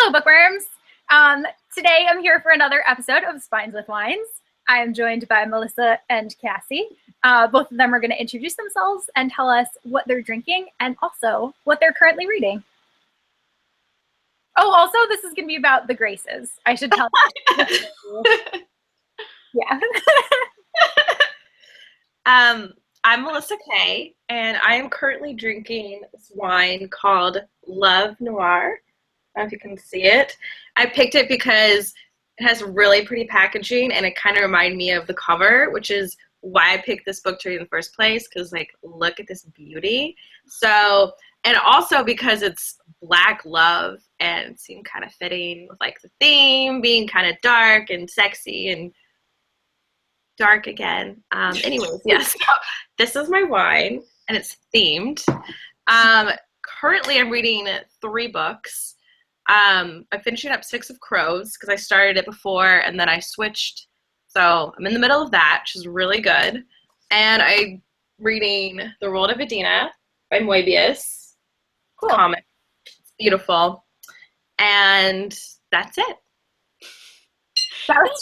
Hello, bookworms. Today I'm here for another episode of Spines with Wines. I am joined by Melissa and Cassie. Both of them are going to introduce themselves and tell us what they're drinking and also what they're currently reading. Oh, also, this is going to be about The Graces. I should tell you. Yeah. I'm Melissa Kay, and I am currently drinking this wine called Love Noir. I don't know if you can see it. I picked it because it has really pretty packaging, and it kind of reminded me of the cover, which is why I picked this book to read in the first place, because, like, look at this beauty. So, and also because it's Black love, and it seemed kind of fitting with, like, the theme being kind of dark and sexy and dark again. Anyways, yes, so this is my wine, and it's themed. Currently, I'm reading 3 books. I'm finishing up Six of Crows because I started it before, and then I switched. So I'm in the middle of that, which is really good. And I'm reading The World of Adina by Moebius. Cool. Comic. It's beautiful. And that's it. That was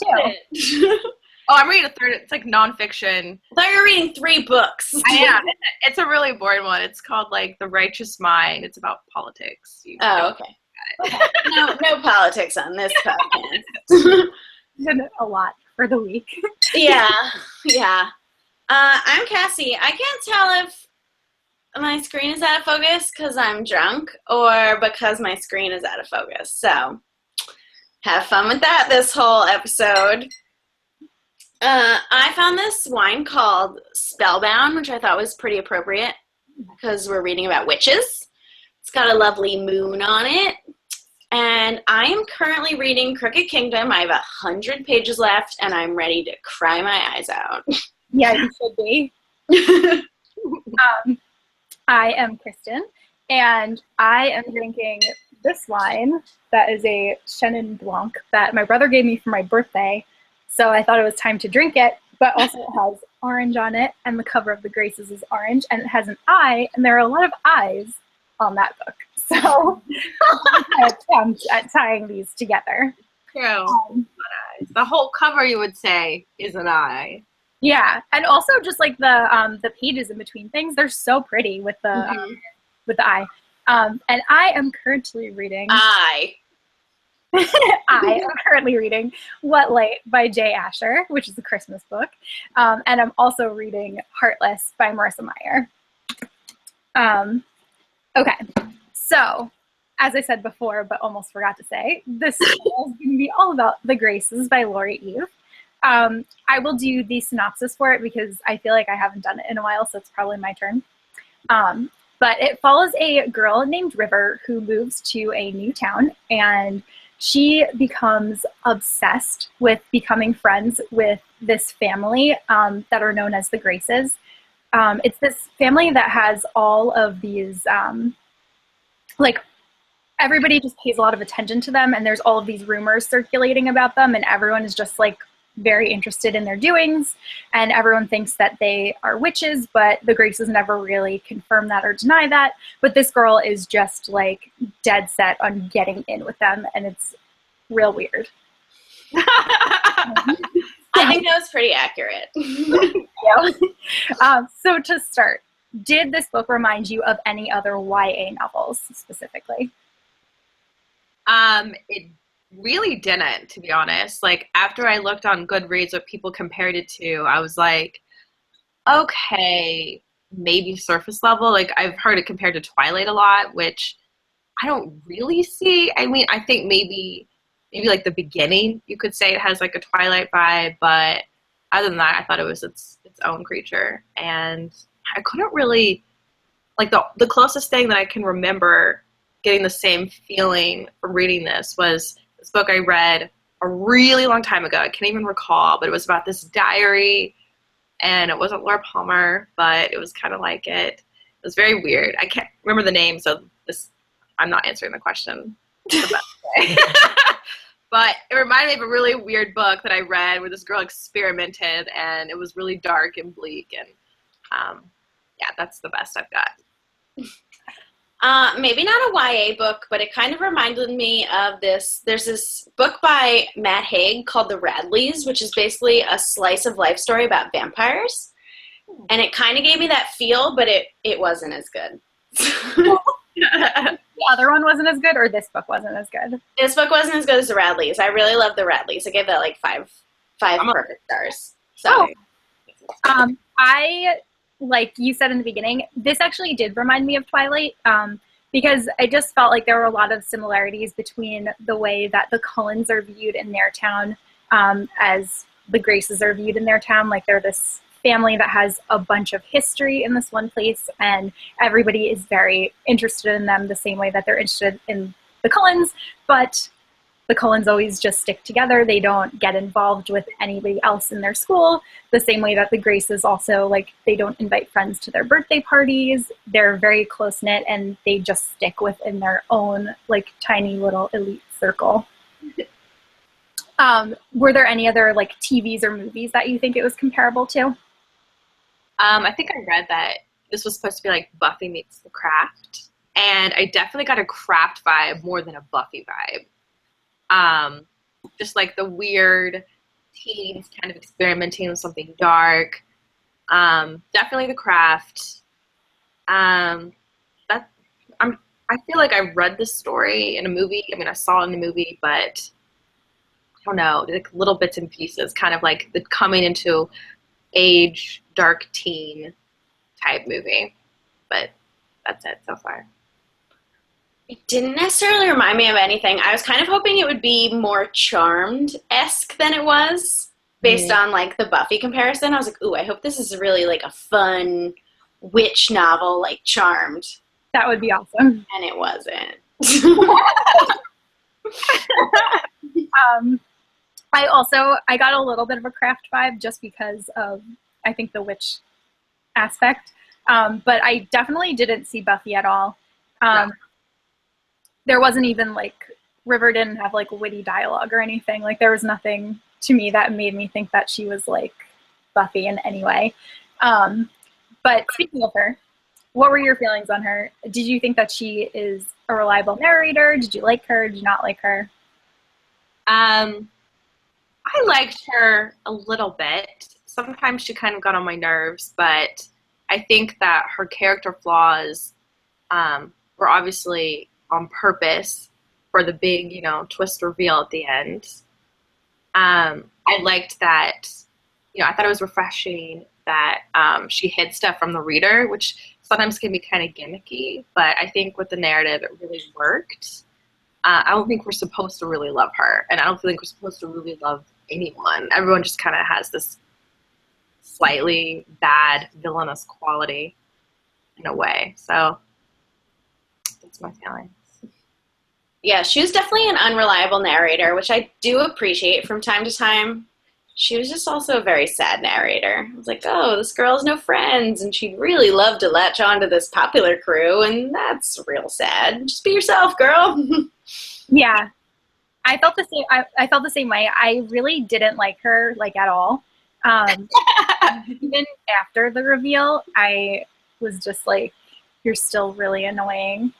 2. Oh, I'm reading a third. It's like nonfiction. I thought you were reading 3 books. I am. It's a really boring one. It's called, like, The Righteous Mind. It's about politics. Okay. No politics on this podcast. A lot for the week. Yeah. I'm Cassie. I can't tell if my screen is out of focus because I'm drunk or because my screen is out of focus. So have fun with that this whole episode. I found this wine called Spellbound, which I thought was pretty appropriate because we're reading about witches. It's got a lovely moon on it. And I am currently reading Crooked Kingdom. I have 100 pages left, and I'm ready to cry my eyes out. Yeah, you should be. I am Kristen, and I am drinking this wine that is a Chenin Blanc that my brother gave me for my birthday. So I thought it was time to drink it, but also it has orange on it, and the cover of The Graces is orange, and it has an eye, and there are a lot of eyes on that book. So I attempt at tying these together. True. The whole cover, you would say, is an eye. Yeah, and also just like the pages in between things, they're so pretty with the eye. And I am currently reading. I am currently reading What Light by Jay Asher, which is a Christmas book. And I'm also reading Heartless by Marissa Meyer. Okay, so as I said before, but almost forgot to say, this is going to be all about The Graces by Laure Eve. I will do the synopsis for it because I feel like I haven't done it in a while, so it's probably my turn. But it follows a girl named River who moves to a new town, and she becomes obsessed with becoming friends with this family that are known as the Graces. It's this family that has all of these, like, everybody just pays a lot of attention to them, and there's all of these rumors circulating about them, and everyone is just, like, very interested in their doings, and everyone thinks that they are witches, but the Graces never really confirm that or deny that. But this girl is just, like, dead set on getting in with them, and it's real weird. I think that was pretty accurate. So to start, did this book remind you of any other YA novels specifically? It really didn't, to be honest. Like, after I looked on Goodreads what people compared it to, I was like, okay, maybe surface level. Like, I've heard it compared to Twilight a lot, which I don't really see. I mean, I think maybe like the beginning, you could say it has like a Twilight vibe, but other than that, I thought it was its own creature. And I couldn't really, like, the closest thing that I can remember getting the same feeling from reading this was this book I read a really long time ago. I can't even recall, but it was about this diary, and it wasn't Laura Palmer, but it was kind of like it. It was very weird. I can't remember the name, so I'm not answering the question. But it reminded me of a really weird book that I read where this girl experimented, and it was really dark and bleak, and yeah, that's the best I've got. Maybe not a YA book, but it kind of reminded me of this. There's this book by Matt Haig called The Radleys, which is basically a slice of life story about vampires. And it kind of gave me that feel, but it wasn't as good. The other one wasn't as good, or this book wasn't as good? This book wasn't as good as The Radleys. I really love The Radleys. I gave that like five perfect stars. So, I, like you said in the beginning, this actually did remind me of Twilight, because I just felt like there were a lot of similarities between the way that the Cullens are viewed in their town as the Graces are viewed in their town. Like, they're this family that has a bunch of history in this one place, and everybody is very interested in them the same way that they're interested in the Cullens, but the Cullens always just stick together. They don't get involved with anybody else in their school, the same way that the Graces also, like, they don't invite friends to their birthday parties. They're very close-knit, and they just stick within their own, like, tiny little elite circle. Were there any other, like, TVs or movies that you think it was comparable to? I think I read that this was supposed to be like Buffy meets The Craft, and I definitely got a Craft vibe more than a Buffy vibe. Just like the weird teens kind of experimenting with something dark. Definitely The Craft. I feel like I read this story in a movie. I mean, I saw it in a movie, but I don't know, like little bits and pieces, kind of like the coming into age, dark teen type movie. But that's it so far. it didn't necessarily remind me of anything. I was kind of hoping it would be more Charmed-esque than it was, based on, like, the Buffy comparison. I was like, ooh, I hope this is really, like, a fun witch novel like Charmed. That would be awesome. And it wasn't. I got a little bit of a Craft vibe just because of, I think, the witch aspect. But I definitely didn't see Buffy at all. No. There wasn't even, like, River didn't have, like, witty dialogue or anything. Like, there was nothing to me that made me think that she was, like, Buffy in any way. But speaking of her, what were your feelings on her? Did you think that she is a reliable narrator? Did you like her? Did you not like her? I liked her a little bit. Sometimes she kind of got on my nerves, but I think that her character flaws were obviously on purpose for the big, twist reveal at the end. I liked that, I thought it was refreshing that she hid stuff from the reader, which sometimes can be kind of gimmicky, but I think with the narrative it really worked. I don't think we're supposed to really love her, and I don't think we're supposed to really love anyone. Everyone just kind of has this slightly bad, villainous quality in a way. So that's my feeling. Yeah, she was definitely an unreliable narrator, which I do appreciate from time to time. She was just also a very sad narrator. I was like, oh, this girl has no friends, and she'd really love to latch on to this popular crew, and that's real sad. Just be yourself, girl. Yeah. I felt the same. I felt the same way. I really didn't like her, like, at all. Even after the reveal, I was just like, you're still really annoying.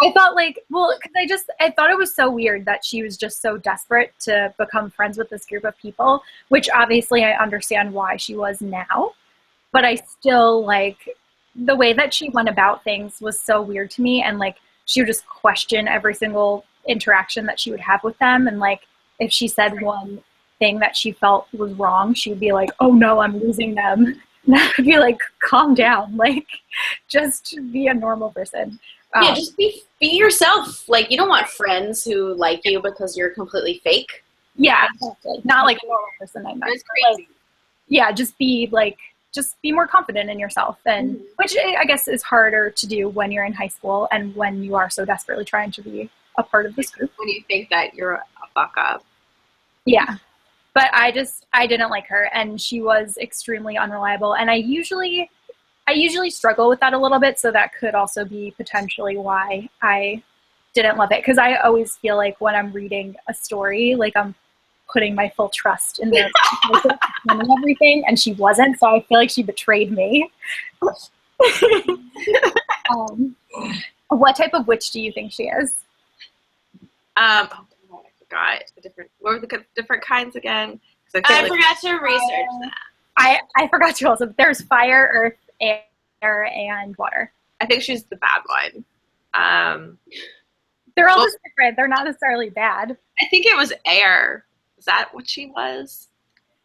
I thought, like, well, because I thought it was so weird that she was just so desperate to become friends with this group of people, which obviously I understand why she was now, but I still, like, the way that she went about things was so weird to me, and, like, she would just question every single interaction that she would have with them, and, like, if she said one thing that she felt was wrong, she would be like, oh no, I'm losing them. And I would be like, calm down, like, just be a normal person. Yeah, just be yourself. Like, you don't want friends who like you because you're completely fake. Yeah, exactly. Not like a normal person. I meant. It's crazy. Like, yeah, just be more confident in yourself, and which I guess is harder to do when you're in high school and when you are so desperately trying to be a part of this group. When you think that you're a fuck up. Yeah, but I didn't like her, and she was extremely unreliable, and I usually struggle with that a little bit, so that could also be potentially why I didn't love it, because I always feel like when I'm reading a story, like, I'm putting my full trust in the and everything, and she wasn't, so I feel like she betrayed me. What type of witch do you think she is? I forgot what were the different kinds again? I forgot to research that. I forgot to also. There's fire, earth, air, and water. I think she's the bad one. They're all just different. They're not necessarily bad. I think it was air. Is that what she was?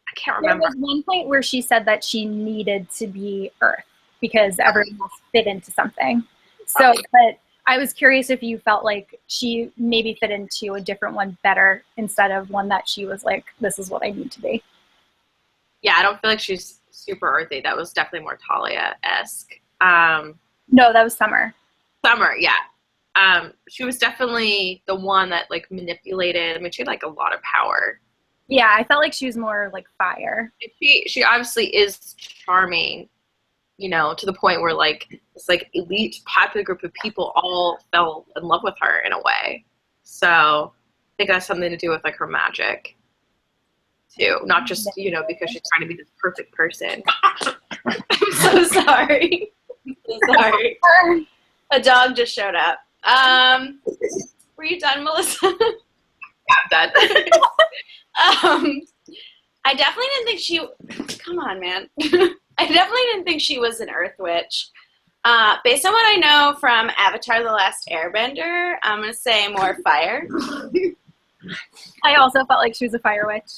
I can't remember. There was one point where she said that she needed to be earth because everyone else fit into something. So, but I was curious if you felt like she maybe fit into a different one better instead of one that she was like, this is what I need to be. Yeah, I don't feel like she's super earthy. That was definitely more Talia-esque. No, that was Summer. Summer, yeah. She was definitely the one that like manipulated. I mean, she had like a lot of power. Yeah, I felt like she was more like fire. She obviously is charming, you know, to the point where like this like elite popular group of people all fell in love with her in a way. So I think that's something to do with like her magic too, not just, you know, because she's trying to be this perfect person. I'm so sorry. I'm so sorry. A dog just showed up. Were you done, Melissa? Yeah, I'm done. I definitely didn't think she. Come on, man. I definitely didn't think she was an Earth Witch. Based on what I know from Avatar: The Last Airbender, I'm gonna say more fire. I also felt like she was a fire witch.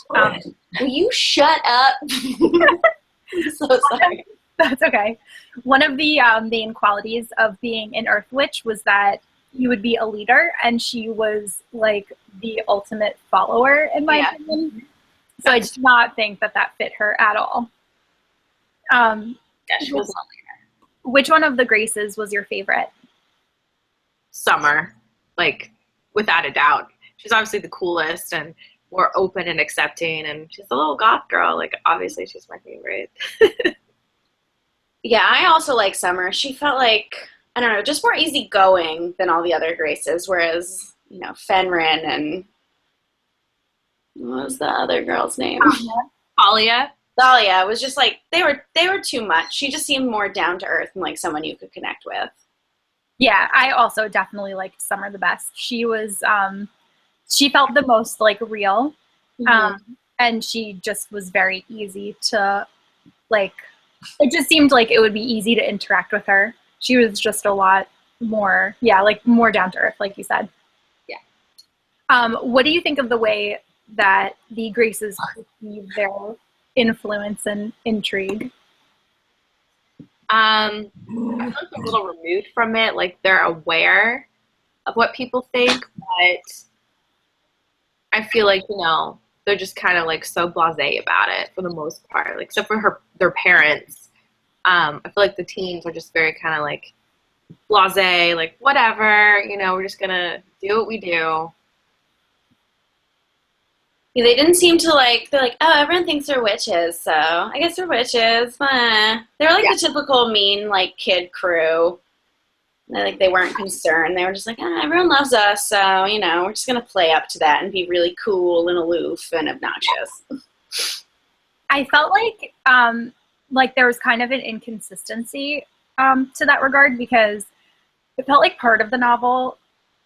Will you shut up? I'm so sorry. That's okay. One of the main qualities of being an Earth Witch was that you would be a leader, and she was like the ultimate follower, in my opinion. So I did not think that fit her at all. Yeah, she was a leader. Which one of the Graces was your favorite? Summer, like without a doubt. She's obviously the coolest and more open and accepting, and she's a little goth girl. Like obviously, she's my favorite. Yeah, I also like Summer. She felt like, I don't know, just more easygoing than all the other Graces, whereas, you know, Fenrir and what was the other girl's name? Talia. Thalia was just like, they were too much. She just seemed more down to earth and like someone you could connect with. Yeah, I also definitely liked Summer the best. She was, she felt the most like real, and she just was very easy to like. It just seemed like it would be easy to interact with her. She was just a lot more, like more down to earth, like you said. Yeah. What do you think of the way that the Graces perceive their influence and intrigue? I feel like they're a little removed from it. Like they're aware of what people think, but I feel like, you know, they're just kind of like so blasé about it for the most part. Like except for their parents. I feel like the teens are just very kind of like blasé, like whatever, you know, we're just gonna do what we do. Yeah, they didn't seem to like, they're like, oh, everyone thinks they're witches, so I guess they're witches. They were like the typical mean, like, kid crew. Like, they weren't concerned. They were just like, everyone loves us, so, you know, we're just going to play up to that and be really cool and aloof and obnoxious. I felt like there was kind of an inconsistency to that regard, because it felt like part of the novel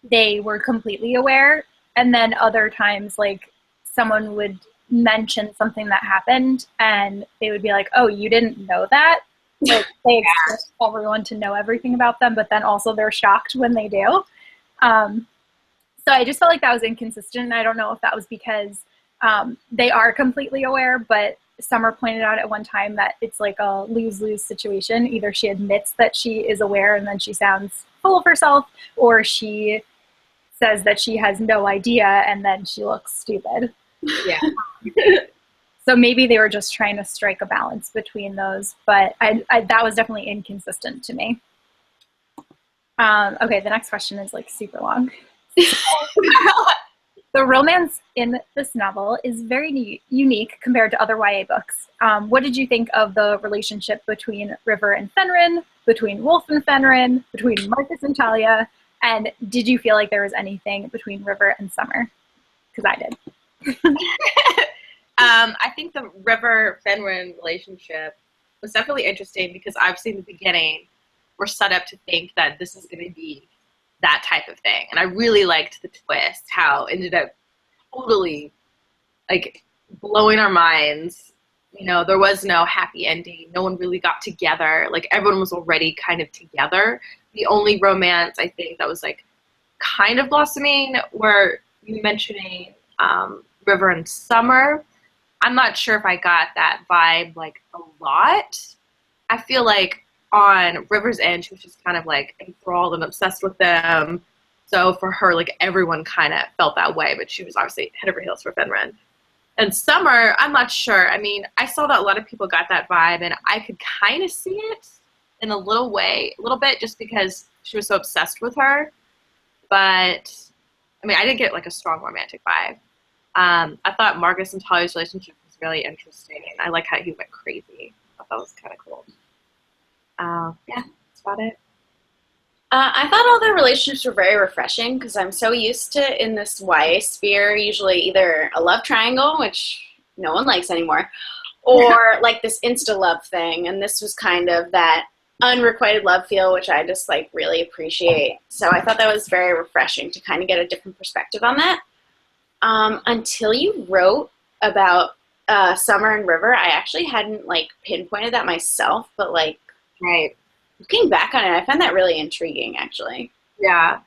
they were completely aware, and then other times, like, someone would mention something that happened and they would be like, oh, you didn't know that? Like, they expect everyone to know everything about them, but then also they're shocked when they do. So I just felt like that was inconsistent. I don't know if that was because they are completely aware, but Summer pointed out at one time that it's like a lose-lose situation. Either she admits that she is aware and then she sounds full of herself, or she says that she has no idea and then she looks stupid. Yeah. So maybe they were just trying to strike a balance between those, but I that was definitely inconsistent to me. Okay, the next question is like super long. The romance in this novel is very unique compared to other YA books. What did you think of the relationship between River and Fenrir, between Wolf and Fenrir, between Marcus and Talia, and did you feel like there was anything between River and Summer? Because I did. I think the River-Fenrir relationship was definitely interesting because obviously in the beginning, were set up to think that this is going to be that type of thing. And I really liked the twist, how it ended up totally, like, blowing our minds. You know, there was no happy ending. No one really got together. Like, everyone was already kind of together. The only romance, I think, that was, like, kind of blossoming were you mentioning River and Summer. I'm not sure if I got that vibe, like, a lot. I feel like on River's end, she was just kind of, like, enthralled and obsessed with them. So for her, like, everyone kind of felt that way, but she was obviously head over heels for Fenrir. And Summer, I'm not sure. I mean, I saw that a lot of people got that vibe, and I could kind of see it in a little bit, just because she was so obsessed with her. But, I mean, I didn't get, like, a strong romantic vibe. I thought Marcus and Talia's relationship was really interesting. I like how he went crazy. I thought that was kind of cool. Yeah, that's about it. I thought all their relationships were very refreshing because I'm so used to, in this YA sphere, usually either a love triangle, which no one likes anymore, or like this insta-love thing. And this was kind of that unrequited love feel, which I just like really appreciate. So I thought that was very refreshing to kind of get a different perspective on that. Until you wrote about Summer and River, I actually hadn't like pinpointed that myself, but like, right. Looking back on it, I find that really intriguing, actually. Yeah.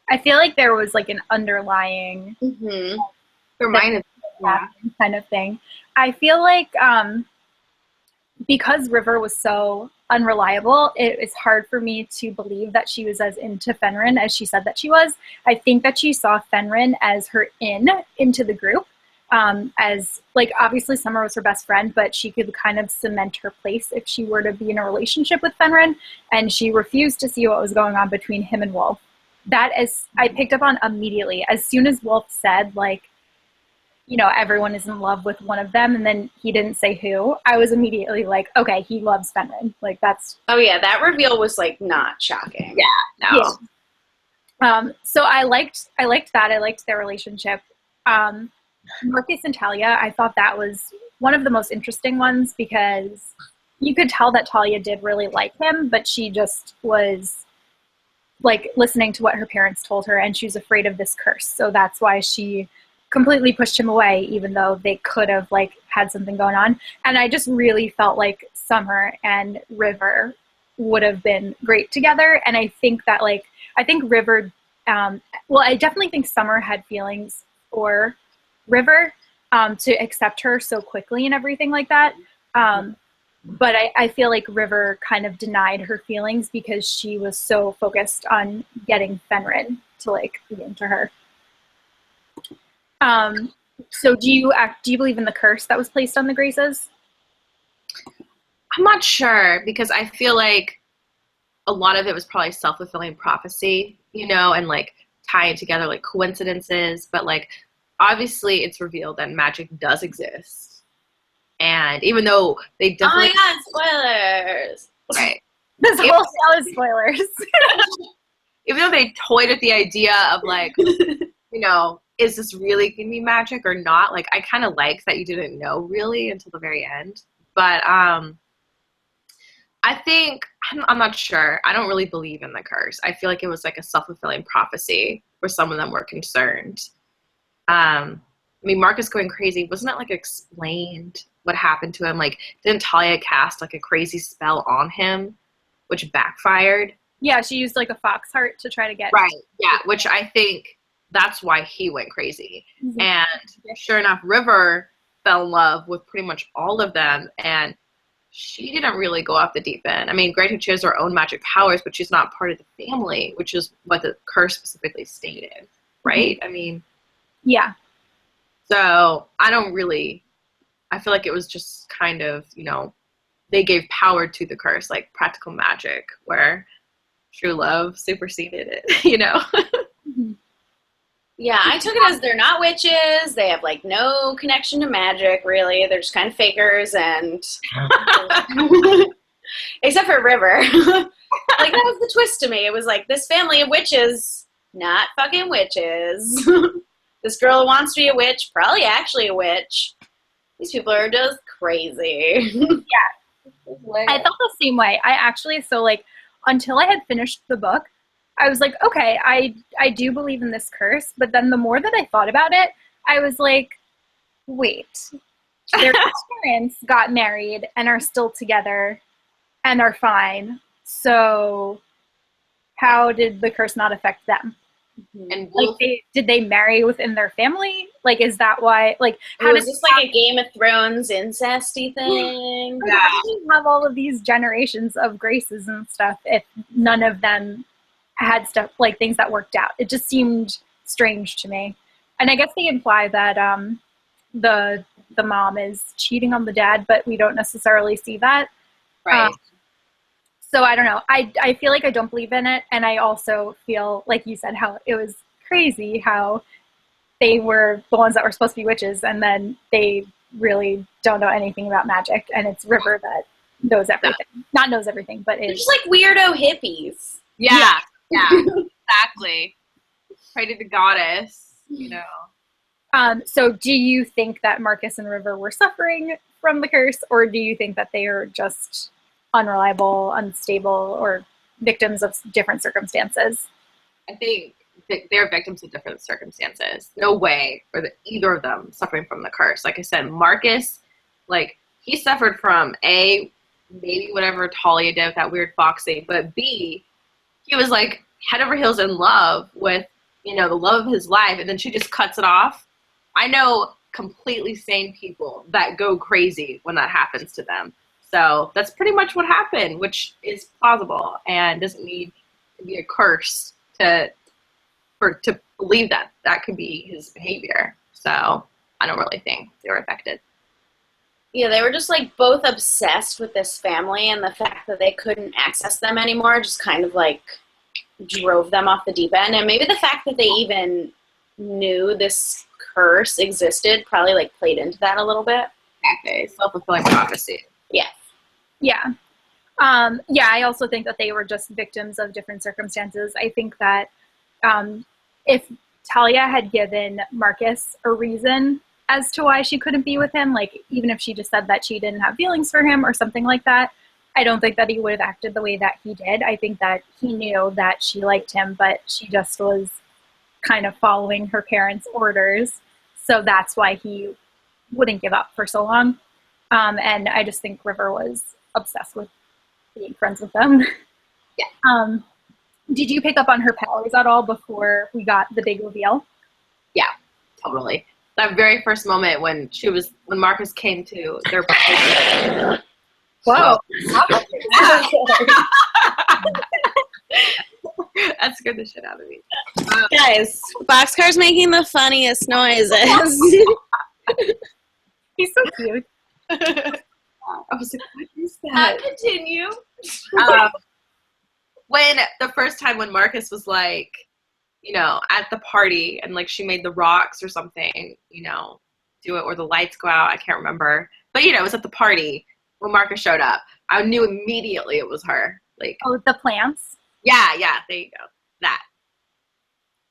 I feel like there was like an underlying kind of thing. I feel like because River was so unreliable, it is hard for me to believe that she was as into Fenrir as she said that she was. I think that she saw Fenrir as her into the group. As like obviously Summer was her best friend, but she could kind of cement her place if she were to be in a relationship with Fenrir, and she refused to see what was going on between him and Wolf. That is, I picked up on immediately. As soon as Wolf said, like, you know, everyone is in love with one of them, and then he didn't say who, I was immediately like, okay, he loves Fenrir. Like, that's... Oh, yeah, that reveal was, like, not shocking. Yeah, no. Yeah. So I liked that. I liked their relationship. Marcus and Talia, I thought that was one of the most interesting ones because you could tell that Talia did really like him, but she just was like listening to what her parents told her, and she was afraid of this curse. So that's why she completely pushed him away, even though they could have like had something going on. And I just really felt like Summer and River would have been great together. And I think that like, I think River, I definitely think Summer had feelings for River to accept her so quickly and everything like that. But I feel like River kind of denied her feelings because she was so focused on getting Fenrir to like be into her. So do you believe in the curse that was placed on the Graces? I'm not sure because I feel like a lot of it was probably self-fulfilling prophecy, you know, and like tying together like coincidences, but like obviously it's revealed that magic does exist. And even though they definitely... Oh my god, spoilers! Right. This whole show is spoilers. Even though they toyed with the idea of like, you know, is this really going to be magic or not? Like, I kind of like that you didn't know really until the very end. But I think, I'm not sure. I don't really believe in the curse. I feel like it was like a self-fulfilling prophecy where some of them were concerned. I mean, Marcus going crazy, wasn't it like explained what happened to him? Like, didn't Talia cast like a crazy spell on him, which backfired? Yeah, she used like a fox heart to try to get... Right, yeah, which I think that's why he went crazy. Mm-hmm. And sure enough, River fell in love with pretty much all of them, and she didn't really go off the deep end. I mean, granted, she has her own magic powers, but she's not part of the family, which is what the curse specifically stated, right? Mm-hmm. I mean... Yeah. So I feel like it was just kind of, you know, they gave power to the curse, like practical magic, where true love superseded it, you know? Yeah, I took it as they're not witches. They have like no connection to magic, really. They're just kind of fakers and... Except for River. Like, that was the twist to me. It was like, this family of witches, not fucking witches. This girl who wants to be a witch, probably actually a witch. These people are just crazy. Yeah. I felt the same way. I actually, so like, until I had finished the book, I was like, okay, I do believe in this curse. But then the more that I thought about it, I was like, wait, their parents got married and are still together and are fine. So how did the curse not affect them? And Like, did they marry within their family? Like, is that why? Like, how was does this like a Game of Thrones incesty thing? yeah. How do you have all of these generations of graces and stuff if none of them had stuff like things that worked out? It just seemed strange to me. And I guess they imply that the mom is cheating on the dad, but we don't necessarily see that. right. So I don't know. I feel like I don't believe in it, and I also feel like you said how it was crazy how they were the ones that were supposed to be witches, and then they really don't know anything about magic, and it's River that knows everything. Not knows everything, but They're is just like weirdo hippies. Yeah, exactly. Pray to the goddess, you know. So do you think that Marcus and River were suffering from the curse, or do you think that they are just unreliable, unstable, or victims of different circumstances? I think they're victims of different circumstances. No way for either of them suffering from the curse. Like I said, Marcus, like, he suffered from A, maybe whatever Talia did with that weird foxy, but B, he was like head over heels in love with, you know, the love of his life, and then she just cuts it off. I know completely sane people that go crazy when that happens to them. So that's pretty much what happened, which is plausible and doesn't need to be a curse to believe that that could be his behavior. So I don't really think they were affected. Yeah, they were just like both obsessed with this family, and the fact that they couldn't access them anymore just kind of like drove them off the deep end. And maybe the fact that they even knew this curse existed probably like played into that a little bit. Exactly. Self-fulfilling prophecy. Yeah. Yeah. I also think that they were just victims of different circumstances. I think that if Talia had given Marcus a reason as to why she couldn't be with him, like even if she just said that she didn't have feelings for him or something like that, I don't think that he would have acted the way that he did. I think that he knew that she liked him, but she just was kind of following her parents' orders. So that's why he wouldn't give up for so long. And I just think River was obsessed with being friends with them. Yeah. Did you pick up on her powers at all before we got the big reveal? Yeah, totally. That very first moment when Marcus came to their Whoa. That scared the shit out of me. Guys, Boxcar's making the funniest noises. He's so cute. I was like, what is that? Continue. When the first time when Marcus was like, you know, at the party and like she made the rocks or something, you know, do it or the lights go out, I can't remember. But you know, it was at the party when Marcus showed up. I knew immediately it was her. Like, oh, the plants? Yeah, there you go. That.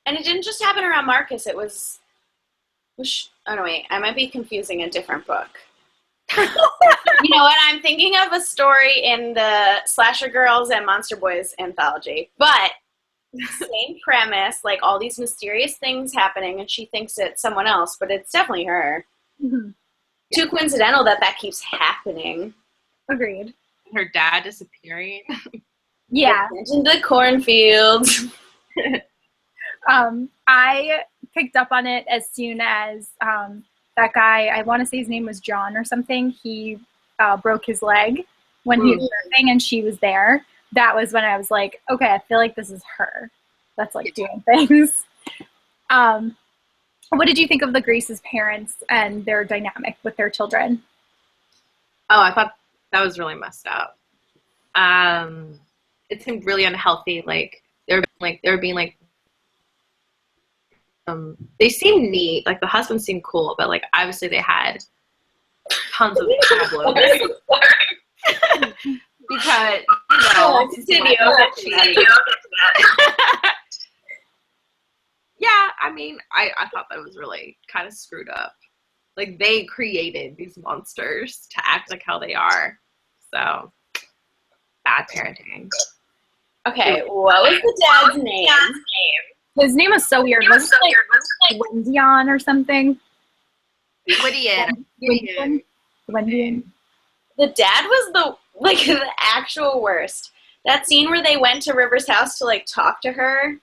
And it didn't just happen around Marcus, it was oh no, wait, I might be confusing a different book. You know what? I'm thinking of a story in the Slasher Girls and Monster Boys anthology, but same premise, like all these mysterious things happening, and she thinks it's someone else, but it's definitely her. Mm-hmm. Too coincidental that keeps happening. Agreed. Her dad disappearing. Yeah. In the cornfields. I picked up on it as soon as that guy, I want to say his name was John or something, he broke his leg when he was surfing and she was there. That was when I was like, okay, I feel like this is her that's like doing things. What did you think of the Grace's parents and their dynamic with their children? Oh, I thought that was really messed up. It seemed really unhealthy. Like they were being like they seemed neat. Like the husband seemed cool, but like obviously they had tons of problems. Because Continue. Yeah, I mean, I thought that was really kind of screwed up. Like they created these monsters to act like how they are. So bad parenting. Okay, what was the dad's name? His name was so weird. Was it like Wendion or something? Wendion. The dad was the actual worst. That scene where they went to River's house to like talk to her.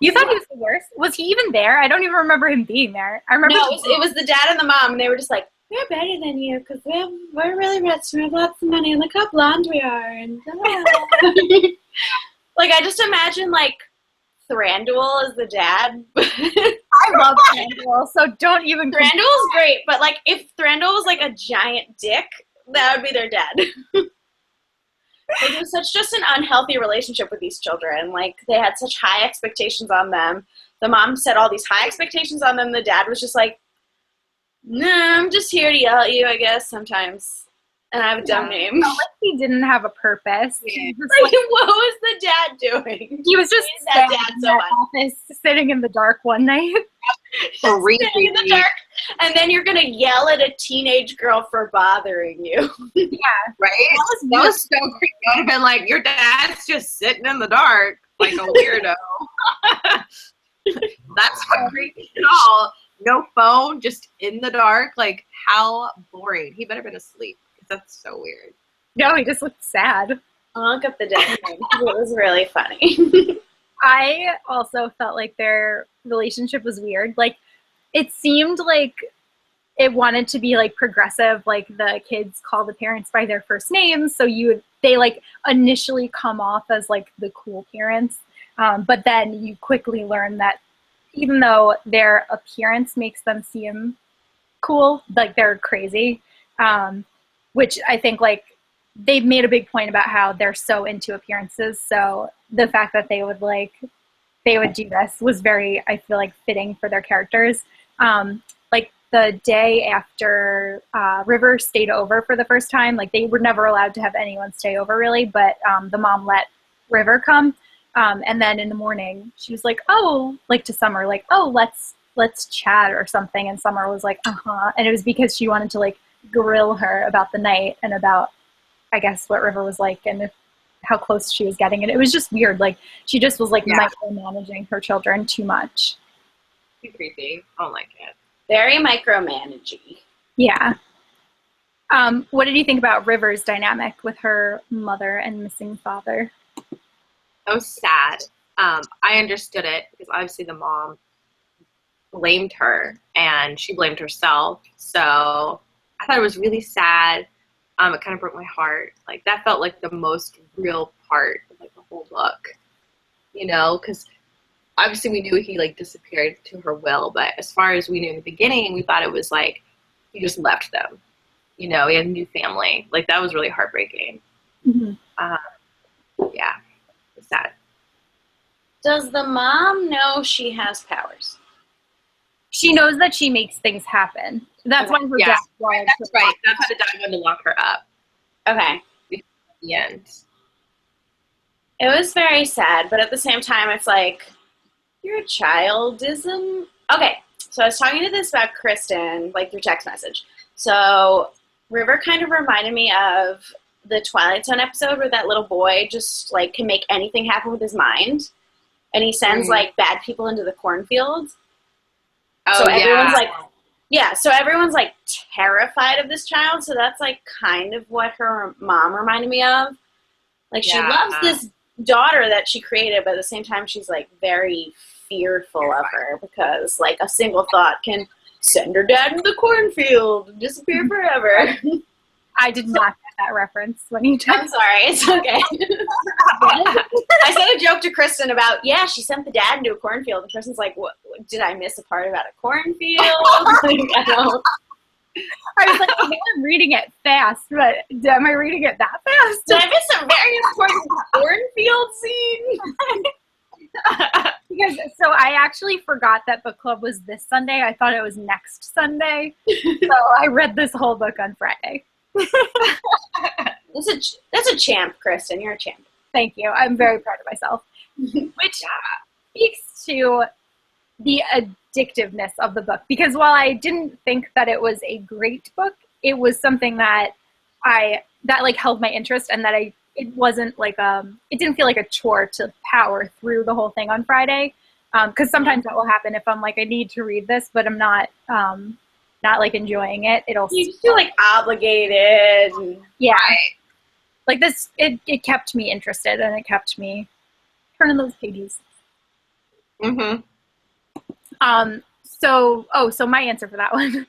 You thought he was the worst? Was he even there? I don't even remember him being there. I remember. No, it was the dad and the mom, and they were just like, "We're better than you because we're really rich. We have lots of money, and look how blonde we are." And like, I just imagine like Thranduil as the dad. I love Thranduil, so don't even. Thranduil's great, but like if Thranduil was like a giant dick, that would be their dad. Like, it was just an unhealthy relationship with these children. Like, they had such high expectations on them. The mom set all these high expectations on them. The dad was just like, "Nah, I'm just here to yell at you, I guess, sometimes. And I have a dumb name." Like he didn't have a purpose. Yeah. Like, what was the dad doing? He was just sitting in the dark one night. Sitting in the dark. And then you're going to yell at a teenage girl for bothering you. Yeah. Right? That was so creepy. I would have been like, your dad's just sitting in the dark like a weirdo. That's not creepy at all. No phone, just in the dark. Like, how boring. He better been asleep. That's so weird. No, he just looked sad. I'll look up the dad's name. It was really funny. I also felt like their relationship was weird. Like, it seemed like it wanted to be like progressive, like the kids call the parents by their first names, so they like initially come off as like the cool parents, but then you quickly learn that even though their appearance makes them seem cool, like they're crazy, which I think like they've made a big point about how they're so into appearances, so the fact that they would do this was very, I feel like, fitting for their characters. Like the day after River stayed over for the first time, like they were never allowed to have anyone stay over really, but the mom let River come. And then in the morning she was like, oh, like to Summer, like, oh, let's chat or something. And Summer was like, uh-huh. And it was because she wanted to like grill her about the night and about, I guess, what River was like and how close she was getting. And it was just weird. Like she just was like micromanaging her children too much. Too creepy. I don't like it. Very micromanaging. Yeah. What did you think about River's dynamic with her mother and missing father? That was sad. I understood it because obviously the mom blamed her and she blamed herself. So I thought it was really sad. It kind of broke my heart. Like that felt like the most real part of like the whole book, you know, because obviously we knew he like disappeared to her will, but as far as we knew in the beginning, we thought it was like he just left them. You know, he had a new family. Like that was really heartbreaking. Mm-hmm. Yeah, it's sad. Does the mom know she has powers? She knows that she makes things happen. That's why her dad. Right, that's right. That's how the dad wanted to lock her up. Okay. At the end. It was very sad, but at the same time, it's like, your child isn't... Okay, so I was talking to this about Kristen, like through text message. So River kind of reminded me of the Twilight Zone episode where that little boy just like can make anything happen with his mind. And he sends like bad people into the cornfield. Oh, so everyone's like... Yeah, so everyone's like terrified of this child. So that's like kind of what her mom reminded me of. Like she loves this daughter that she created, but at the same time she's like very fearful of her because like a single thought can send her dad into the cornfield and disappear forever. I did not get that reference when you I'm sorry, it's okay. I said a joke to Kristen about, she sent the dad into a cornfield, and Kristen's like, what, did I miss a part about a cornfield? I was like, I know I'm reading it fast, but am I reading it that fast? Did I miss a very important cornfield scene? Because so I actually forgot that book club was this Sunday. I thought it was next Sunday. So I read this whole book on Friday. That's a champ, Kristen. You're a champ. Thank you. I'm very proud of myself. Which speaks to the addictiveness of the book. Because while I didn't think that it was a great book, it was something that like held my interest and that I it wasn't like it didn't feel like a chore to power through the whole thing on Friday. Because sometimes that will happen if I'm like, I need to read this, but I'm not like enjoying it. You just feel like obligated. Yeah. Like this, it kept me interested, and it kept me turning those pages. Mm-hmm. So my answer for that one.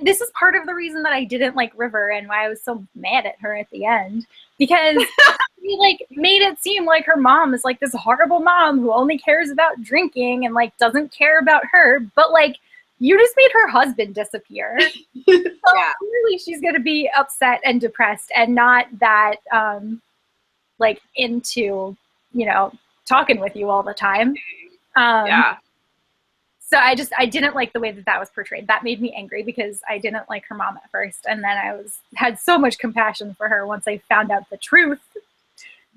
This is part of the reason that I didn't like River and why I was so mad at her at the end, because she like made it seem like her mom is like this horrible mom who only cares about drinking and like doesn't care about her, but like you just made her husband disappear. So clearly she's gonna be upset and depressed and not that like into, you know, talking with you all the time. So I didn't like the way that was portrayed. That made me angry because I didn't like her mom at first, and then I had so much compassion for her once I found out the truth.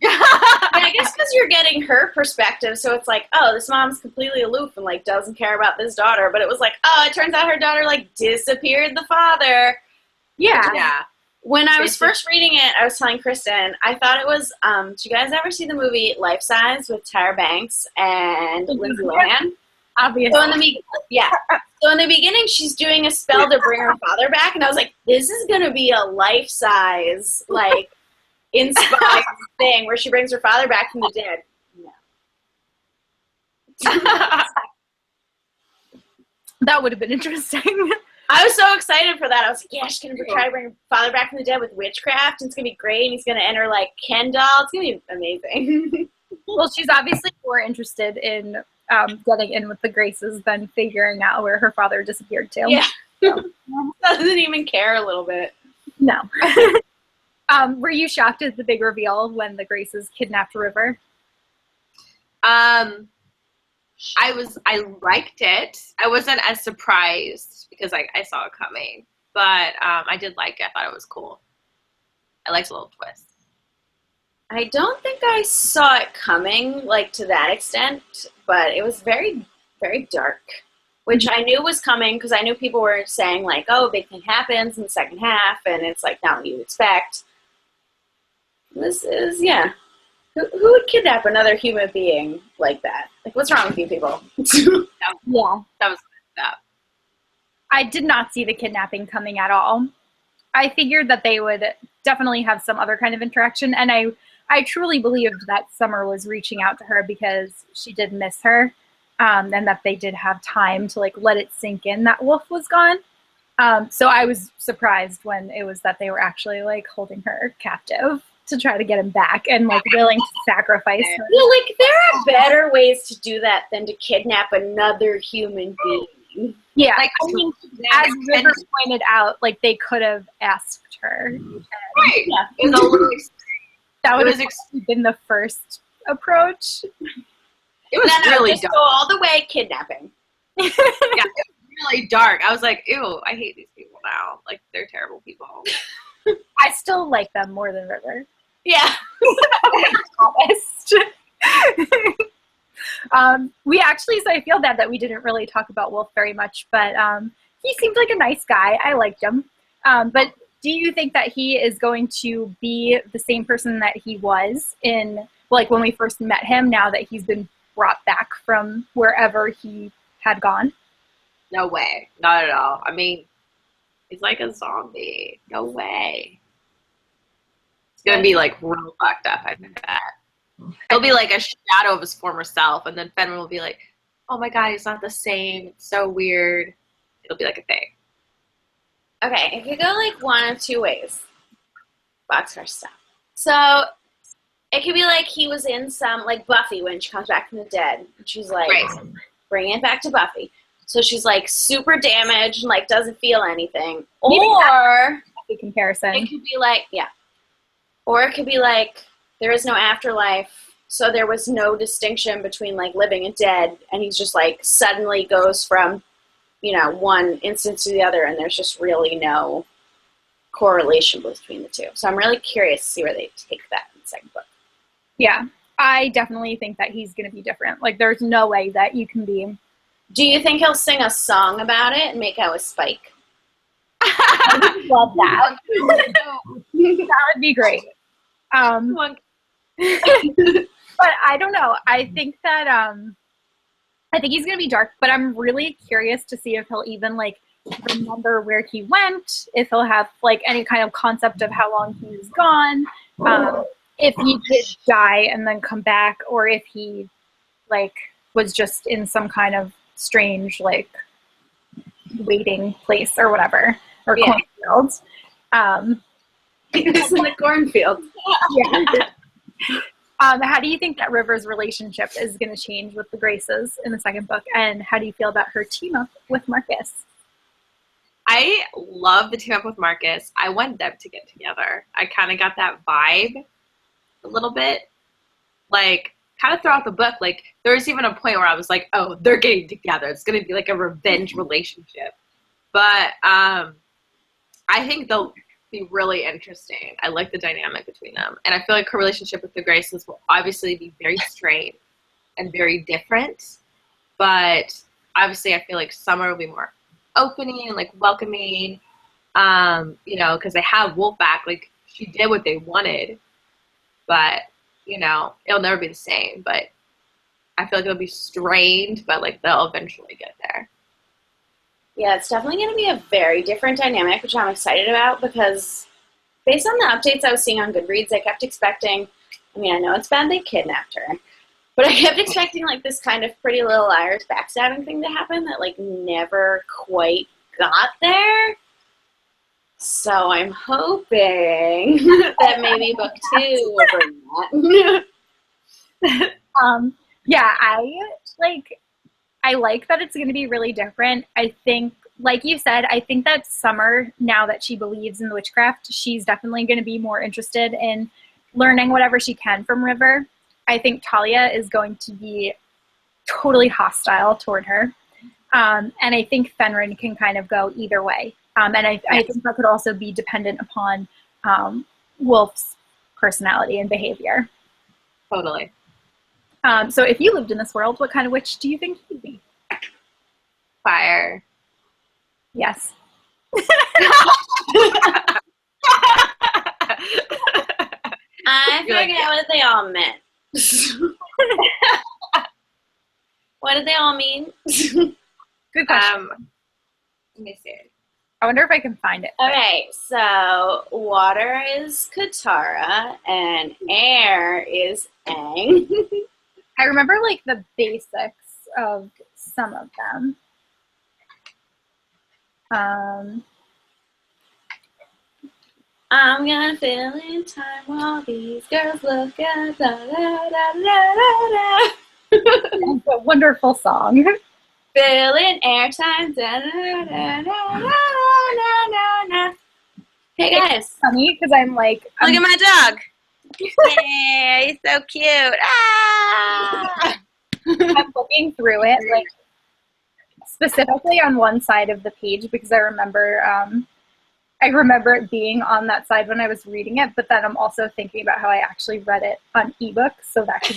I guess because you're getting her perspective, so it's like, oh, this mom's completely aloof and like doesn't care about this daughter. But it was like, oh, it turns out her daughter like disappeared the father. Yeah. When I was first reading it, I was telling Kristen, I thought it was. Did you guys ever see the movie Life Size with Tyra Banks and Lindsay Lohan? Obviously. So in the beginning, she's doing a spell to bring her father back, and I was like, this is gonna be a life-size, like, inspired thing where she brings her father back from the dead. No. That would have been interesting. I was so excited for that. I was like, yeah, she's gonna try to bring her father back from the dead with witchcraft, and it's gonna be great, and he's gonna enter like Ken doll. It's gonna be amazing. Well, she's obviously more interested in getting in with the Graces than figuring out where her father disappeared to. Yeah. So. Doesn't even care a little bit. No. Were you shocked at the big reveal when the Graces kidnapped River? I liked it. I wasn't as surprised because I saw it coming, but I did like it. I thought it was cool. I liked a little twist. I don't think I saw it coming, like, to that extent, but it was very, very dark, which I knew was coming because I knew people were saying, like, oh, big thing happens in the second half, and it's, like, not what you expect. This is, yeah. Who would kidnap another human being like that? Like, what's wrong with you people? Yeah. That was that. I did not see the kidnapping coming at all. I figured that they would definitely have some other kind of interaction, and I truly believed that Summer was reaching out to her because she did miss her, and that they did have time to like let it sink in that Wolf was gone. So I was surprised when it was that they were actually like holding her captive to try to get him back and like willing to sacrifice her. Well, like there are better ways to do that than to kidnap another human being. Yeah, like I mean, as River pointed out, like they could have asked her. Right. Yeah. That would have been the first approach. It was really dark. Go all the way kidnapping. Yeah, it was really dark. I was like, ew, I hate these people now. Like, they're terrible people. I still like them more than River. Yeah. Honest. We actually, so I feel bad that we didn't really talk about Wolf very much, but he seemed like a nice guy. I liked him. But do you think that he is going to be the same person that he was in, like, when we first met him, now that he's been brought back from wherever he had gone? No way. Not at all. I mean, he's like a zombie. No way. It's going to be, like, real fucked up, I bet. He'll be like a shadow of his former self, and then Fenrir will be like, oh my god, he's not the same. It's so weird. It'll be like a thing. Okay, if you go like one of two ways, boxcar stuff. So it could be like he was in some, like Buffy when she comes back from the dead. And she's like, bringing it back to Buffy. So she's like super damaged and like doesn't feel anything. Or a comparison. It could be like, yeah. Or it could be like there is no afterlife, so there was no distinction between like living and dead, and he's just like suddenly goes from, you know, one instance to the other, and there's just really no correlation between the two. So I'm really curious to see where they take that in the second book. Yeah, I definitely think that he's going to be different. Like, there's no way that you can be. Do you think he'll sing a song about it and make out with Spike? I would love that. That would be great. But I don't know. I think that I think he's gonna be dark, but I'm really curious to see if he'll even like remember where he went, if he'll have like any kind of concept of how long he's gone, if he did die and then come back, or if he like was just in some kind of strange like waiting place or whatever, or cornfield. He was in the cornfield. Yeah. How do you think that River's relationship is going to change with the Graces in the second book, and how do you feel about her team up with Marcus? I love the team up with Marcus. I want them to get together. I kind of got that vibe a little bit. Like, kind of throughout the book, like, there was even a point where I was like, oh, they're getting together. It's going to be like a revenge relationship. But I think they'll be really interesting. I like the dynamic between them. And I feel like her relationship with the Graces will obviously be very strained and very different. But obviously I feel like Summer will be more opening and like welcoming, you know, because they have Wolfback. Like, she did what they wanted, but you know, it'll never be the same. But I feel like it'll be strained, but like they'll eventually get there. Yeah, it's definitely going to be a very different dynamic, which I'm excited about, because based on the updates I was seeing on Goodreads, I kept expecting, I mean, I know it's bad they kidnapped her, but I kept expecting like this kind of Pretty Little Liars backstabbing thing to happen that like never quite got there. So I'm hoping that maybe book 2 will bring that. Yeah, I like that it's going to be really different. I think, like you said, I think that Summer, now that she believes in the witchcraft, she's definitely going to be more interested in learning whatever she can from River. I think Talia is going to be totally hostile toward her. And I think Fenrir can kind of go either way. And I think that could also be dependent upon Wolf's personality and behavior. Totally. So if you lived in this world, what kind of witch do you think you'd be? Fire. Yes. I forget what they all meant. What did they all mean? Good question. Let me see. I wonder if I can find it. Okay, so water is Katara and air is Aang. I remember like the basics of some of them. I'm gonna fill in time while these girls look at da da da da da da. It's a wonderful song. Fill in airtime. Da da da da da da da da. Hey guys, it's funny because I'm like, look at my dog. Hey, he's so cute. Ah! I'm looking through it like specifically on one side of the page because I remember it being on that side when I was reading it, but then I'm also thinking about how I actually read it on ebook, so that could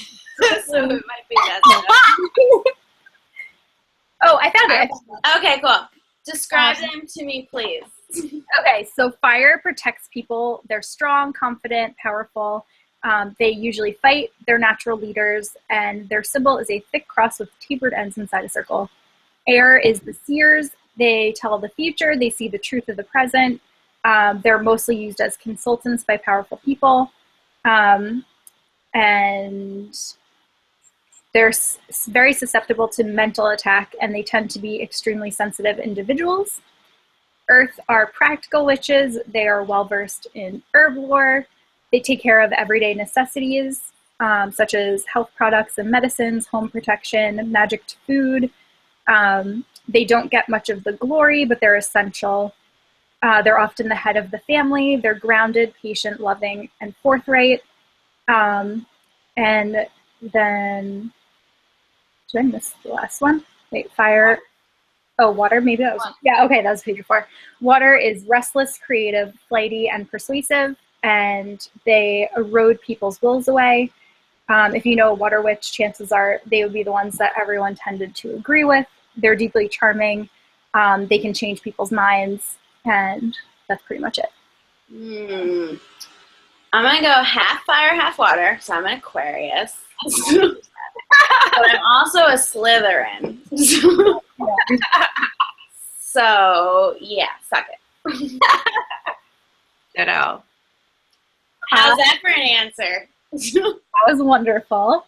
So it might be that. Oh, I found it. Okay, cool. Describe them to me, please. Okay, so fire protects people. They're strong, confident, powerful. They usually fight. They're natural leaders, and their symbol is a thick cross with tapered ends inside a circle. Air is the seers. They tell the future. They see the truth of the present. They're mostly used as consultants by powerful people. And they're very susceptible to mental attack, and they tend to be extremely sensitive individuals. Earth are practical witches. They are well-versed in herb lore. They take care of everyday necessities, such as health products and medicines, home protection, magic to food. They don't get much of the glory, but they're essential. They're often the head of the family. They're grounded, patient, loving, and forthright. And then, did I miss the last one? Wait, fire. Oh, water, maybe that was, yeah, okay, that was page 4. Water is restless, creative, flighty, and persuasive, and they erode people's wills away. If you know a water witch, chances are they would be the ones that everyone tended to agree with. They're deeply charming. They can change people's minds. And that's pretty much it. I'm going to go half fire, half water, so I'm an Aquarius. But I'm also a Slytherin. So, yeah, suck it. Ditto. How's that for an answer? That was wonderful.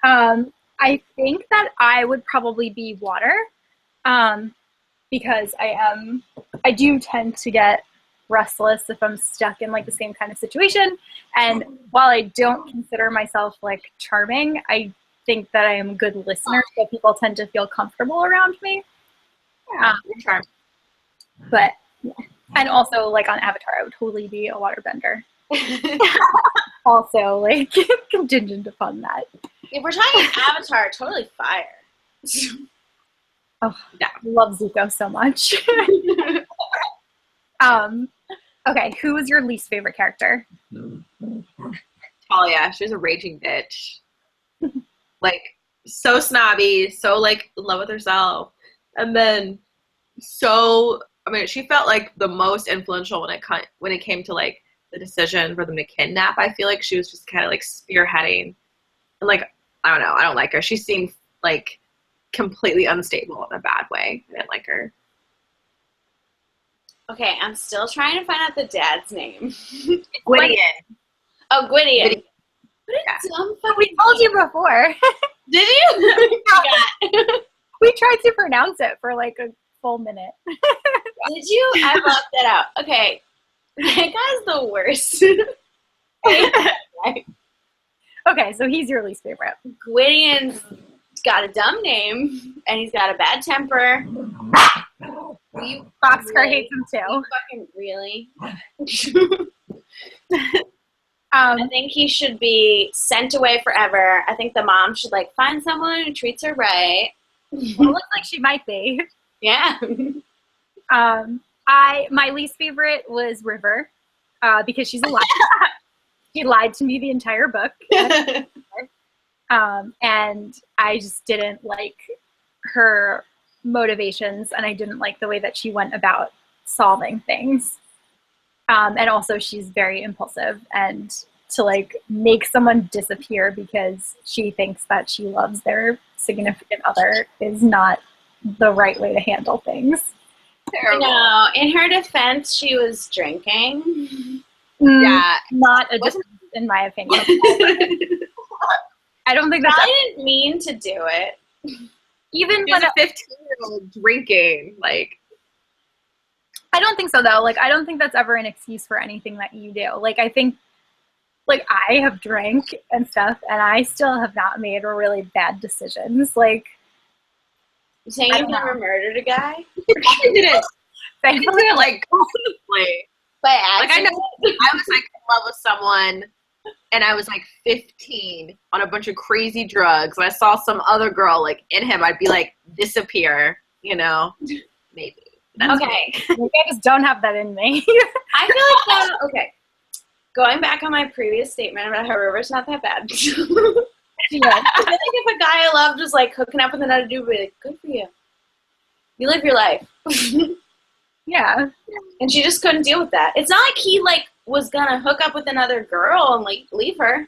I think that I would probably be water, because I do tend to get restless if I'm stuck in like the same kind of situation. And while I don't consider myself like charming, I think that I am a good listener, so people tend to feel comfortable around me. Yeah, you're charming. But yeah. And also like on Avatar, I would totally be a waterbender. Also, like contingent upon that. If we're talking Avatar, totally fire. Oh, yeah, love Zuko so much. Okay, who is your least favorite character? Talia, she was a raging bitch. Like, so snobby, so, like, in love with herself. And then she felt like the most influential when it came to, like, the decision for them to kidnap. I feel like she was just kind of, like, spearheading. And, like, I don't know, I don't like her. She seemed, like, completely unstable in a bad way. I didn't like her. Okay, I'm still trying to find out the dad's name. Gwydion. Oh, Gwydion. What a dumb fuck. We told you before. Did you? We tried to pronounce it for like a full minute. Did you? I blocked that out. Okay. That guy's the worst. Okay, so he's your least favorite. Gwydion's got a dumb name, and he's got a bad temper. Boxcar hates him too. Fucking really? I think he should be sent away forever. I think the mom should like find someone who treats her right. Well, it looks like she might be. Yeah. My least favorite was River, because she's a liar. She lied to me the entire book. And I just didn't like her motivations, and I didn't like the way that she went about solving things. And also she's very impulsive, and to like make someone disappear because she thinks that she loves their significant other is not the right way to handle things. Terrible. No, in her defense, she was drinking. Yeah. Not a defense, in my opinion. I don't think that I didn't mean to do it. Even when a 15-year-old drinking, like, I don't think so though. Like, I don't think that's ever an excuse for anything that you do. Like, I think, like, I have drank and stuff, and I still have not made really bad decisions. Like, you saying you've never murdered a guy? I didn't. Thankfully, like, constantly. By accident? Like, I know I was like in love with someone, and I was like 15 on a bunch of crazy drugs. When I saw some other girl like in him, I'd be like, disappear, you know? Maybe. That's okay. Maybe I just don't have that in me. I feel like that, okay. Going back on my previous statement about how River's not that bad. Yeah. I feel like if a guy I loved was like hooking up with another dude, would be like, good for you. You live your life. Yeah. And she just couldn't deal with that. It's not like he like was gonna hook up with another girl and like leave her.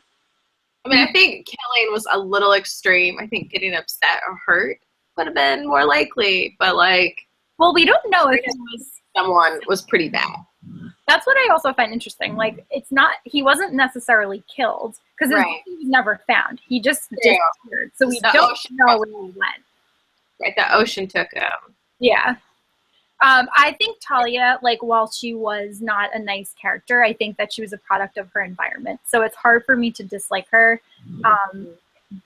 I mean, I think killing was a little extreme. I think getting upset or hurt would have been more likely, but like, well, we don't know if it was someone was pretty bad. That's what I also find interesting. Like, it's not, he wasn't necessarily killed because he was never found. He just disappeared. So we don't know where he went. Right, the ocean took him. Yeah. I think Talia, like, while she was not a nice character, I think that she was a product of her environment. So it's hard for me to dislike her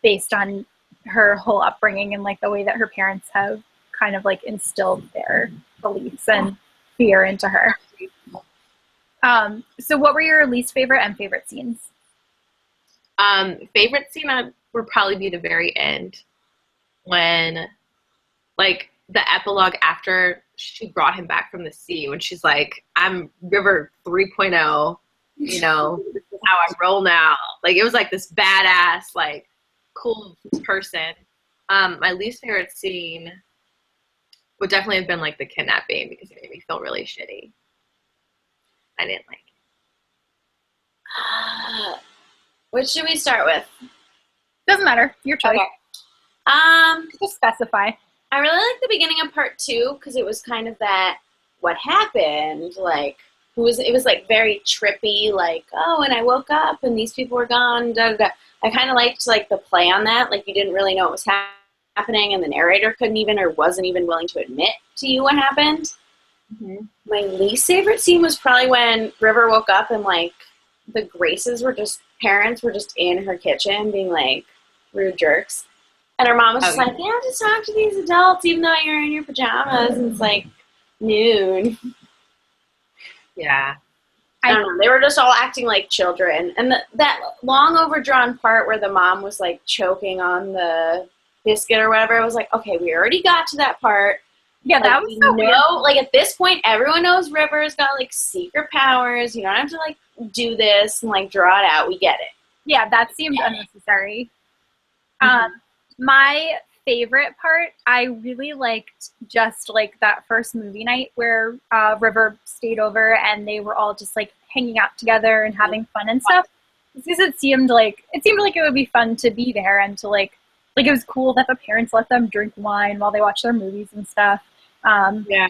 based on her whole upbringing and, like, the way that her parents have kind of, like, instilled their beliefs and fear into her. So what were your least favorite and favorite scenes? Favorite scene would probably be the very end when, like, the epilogue after she brought him back from the sea, when she's like, I'm River 3.0, you know, this is how I roll now. Like, it was like this badass, like, cool person. My least favorite scene would definitely have been like the kidnapping because it made me feel really shitty. I didn't like it. Which should we start with? Doesn't matter. Your choice. Okay. Just specify. I really like the beginning of part 2 because it was kind of that what happened, like it was like very trippy, like, oh, and I woke up and these people were gone. Da, da, da. I kind of liked like the play on that, like you didn't really know what was happening, and the narrator couldn't even or wasn't even willing to admit to you what happened. Mm-hmm. My least favorite scene was probably when River woke up and like the Graces parents were just in her kitchen being like rude jerks. And her mom was just like, yeah, just talk to these adults even though you're in your pajamas. And it's like noon. Yeah. I don't know. They were just all acting like children. And that long overdrawn part where the mom was like choking on the biscuit or whatever, I was like, okay, we already got to that part. Yeah, like, that was so weird. Like at this point, everyone knows River's got like secret powers. You don't have to like do this and like draw it out. We get it. Yeah, that seemed unnecessary. My favorite part, I really liked just like that first movie night where River stayed over and they were all just like hanging out together and having fun and stuff. Because it seemed like it would be fun to be there and to like it was cool that the parents let them drink wine while they watched their movies and stuff. Yeah.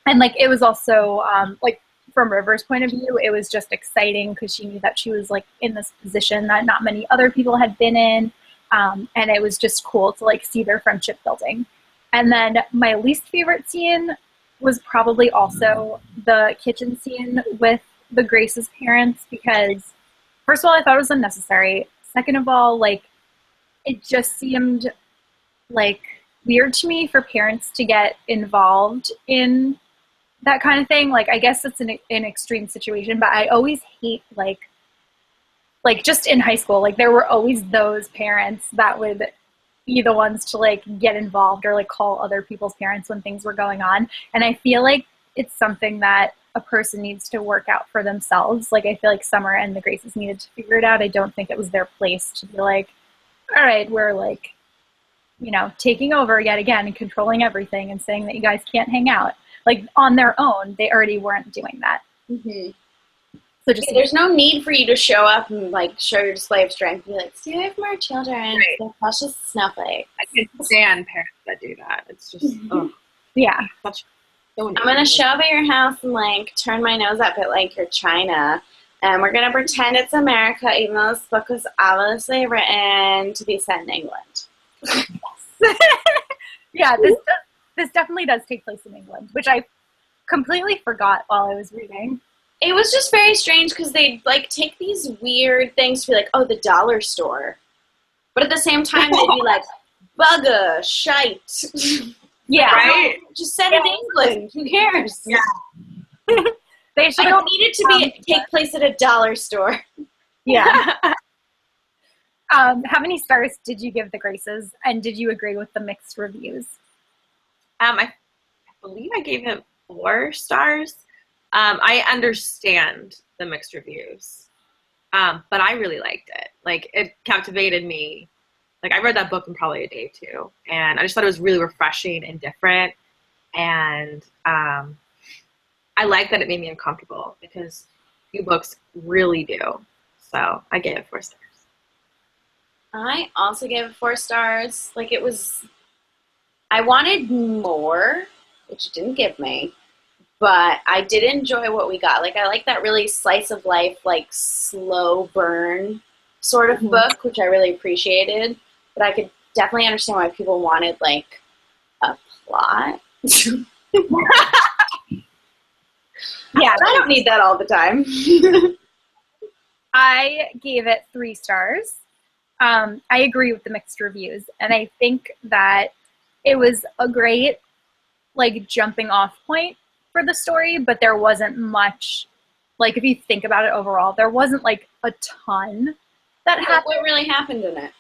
And like it was also like from River's point of view, it was just exciting because she knew that she was like in this position that not many other people had been in. And it was just cool to like see their friendship building. And then my least favorite scene was probably also the kitchen scene with the Grace's parents because first of all, I thought it was unnecessary. Second of all, like it just seemed like weird to me for parents to get involved in that kind of thing. Like I guess it's an extreme situation, but I always hate like just in high school, like there were always those parents that would be the ones to like get involved or like call other people's parents when things were going on. And I feel like it's something that a person needs to work out for themselves. Like I feel like Summer and the Graces needed to figure it out. I don't think it was their place to be like, all right, we're like, you know, taking over yet again and controlling everything and saying that you guys can't hang out. Like on their own, they already weren't doing that. Mm-hmm. So just there's no need for you to show up and like show your display of strength and be like, stay away from our children. Right. They're precious snowflakes. I can't stand parents that do that. It's just, yeah. I'm going to show up at your house and like turn my nose up at like your China. And we're going to pretend it's America, even though this book was obviously written to be set in England. Yeah, this definitely does take place in England, which I completely forgot while I was reading. It was just very strange because they like take these weird things to be like, oh, the dollar store. But at the same time, they'd be like, bugger, shite. Yeah. Right? Just set in England. Who cares? Yeah. They should I don't need it to take place at a dollar store. Yeah. How many stars did you give The Graces, and did you agree with the mixed reviews? I believe I gave it 4 stars. I understand the mixed reviews, but I really liked it. Like, it captivated me. Like, I read that book in probably a day or 2, and I just thought it was really refreshing and different, and I like that it made me uncomfortable, because few books really do. So, I gave it 4 stars. I also gave it 4 stars. Like, it was... I wanted more, which it didn't give me. But I did enjoy what we got. Like, I like that really slice of life, like, slow burn sort of book, which I really appreciated. But I could definitely understand why people wanted, like, a plot. Yeah, I don't need that all the time. I gave it 3 stars. I agree with the mixed reviews. And I think that it was a great, like, jumping off point for the story, but there wasn't much, like, if you think about it overall, there wasn't like a ton that happened. What really happened in it?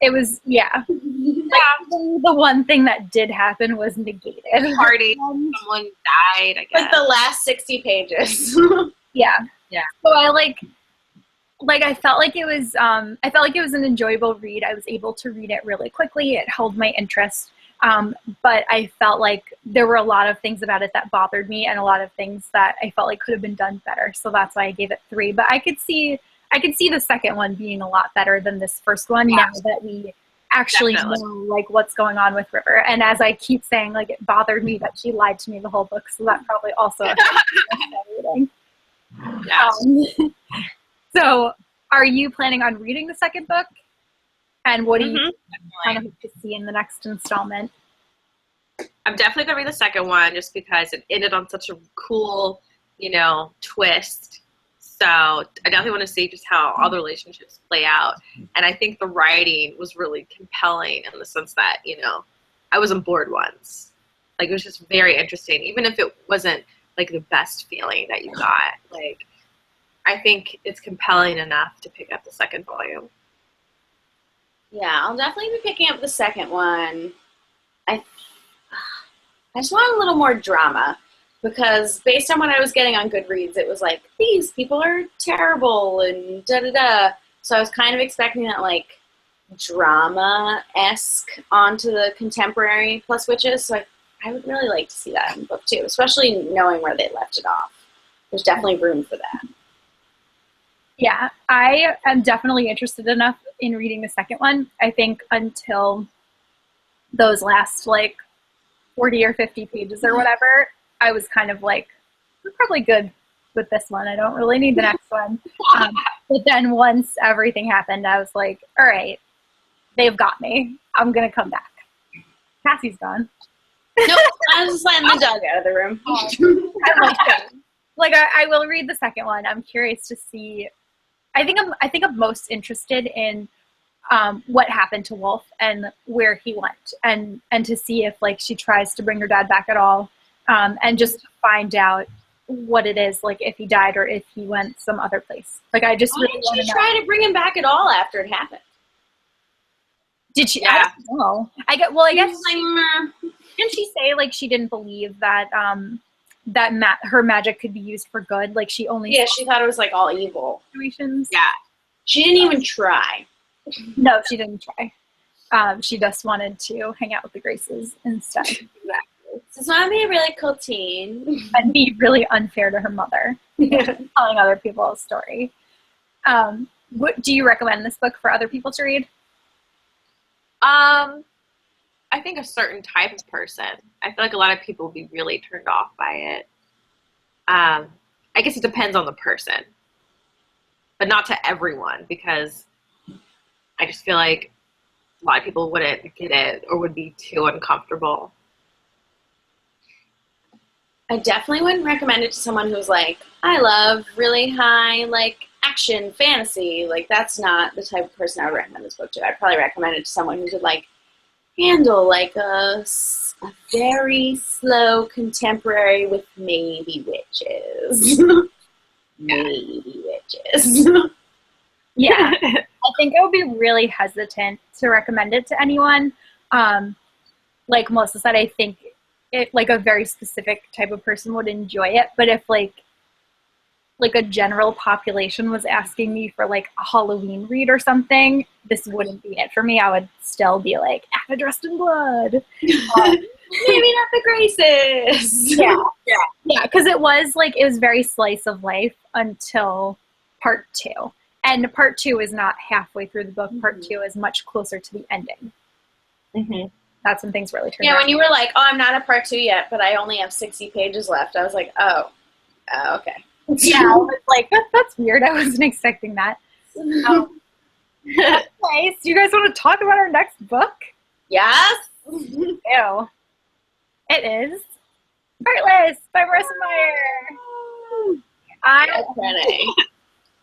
It was, yeah. The one thing that did happen was negated. Party, someone died, I guess. Like the last 60 pages. Yeah. Yeah. So I I felt like it was an enjoyable read. I was able to read it really quickly. It held my interest. But I felt like there were a lot of things about it that bothered me and a lot of things that I felt like could have been done better. So that's why I gave it 3. But I could see the second one being a lot better than this first one now that we actually know like what's going on with River. And as I keep saying, like it bothered me that she lied to me the whole book. So that probably also affected reading. So are you planning on reading the second book? And what do you kind of hope to see in the next installment? I'm definitely going to read the second one just because it ended on such a cool, twist. So I definitely want to see just how all the relationships play out. And I think the writing was really compelling in the sense that, I wasn't bored once. Like, it was just very interesting. Even if it wasn't, like, the best feeling that you got. Like, I think it's compelling enough to pick up the second volume. Yeah, I'll definitely be picking up the second one. I just want a little more drama because based on what I was getting on Goodreads, it was like, these people are terrible and da-da-da. So I was kind of expecting that, like, drama-esque onto the contemporary plus witches. So I would really like to see that in book 2, especially knowing where they left it off. There's definitely room for that. Yeah, I am definitely interested enough in reading the second one. I think until those last, like, 40 or 50 pages or whatever, I was kind of like, I'm probably good with this one. I don't really need the next one. But then once everything happened, I was like, all right, they've got me. I'm going to come back. Cassie's gone. Nope, I was just letting the dog out of the room. I like that. Like, I will read the second one. I'm curious to see. I think I'm most interested in what happened to Wolf and where he went, and to see if, like, she tries to bring her dad back at all, and just to find out what it is, like, if he died or if he went some other place. Like, I just really want to know. Did she try to bring him back at all after it happened? Did she? Yeah. I don't know. I guess didn't she say, like, she didn't believe that her magic could be used for good? Like, she only she thought it was, like, all evil situations. Yeah. She didn't even try. No, she didn't try. She just wanted to hang out with the Graces instead. Exactly. So it's want to be a really cool teen. And be really unfair to her mother. Telling other people a story. Do you recommend this book for other people to read? I think a certain type of person. I feel like a lot of people will be really turned off by it. I guess it depends on the person. But not to everyone, because I just feel like a lot of people wouldn't get it or would be too uncomfortable. I definitely wouldn't recommend it to someone who's like, I love really high, like, action, fantasy. Like, that's not the type of person I would recommend this book to. I'd probably recommend it to someone who could, like, handle, like, a very slow contemporary with maybe witches. Maybe witches. Yeah. I think I would be really hesitant to recommend it to anyone. Like Melissa said, I think it, like, a very specific type of person would enjoy it. But if, like a general population was asking me for, like, a Halloween read or something, this wouldn't be it for me. I would still be like, Anna dressed in blood. Maybe not the Graces. Yeah, because it was very slice of life until part 2. And part 2 is not halfway through the book. Part 2 is much closer to the ending. Mm-hmm. That's when things really turn Yeah, around. when you were like, oh, I'm not at part 2 yet, but I only have 60 pages left, I was like, oh okay. Yeah, I was like, that's weird. I wasn't expecting that. Nice. Do you guys want to talk about our next book? Yes. Ew. It is Heartless by Marissa Meyer.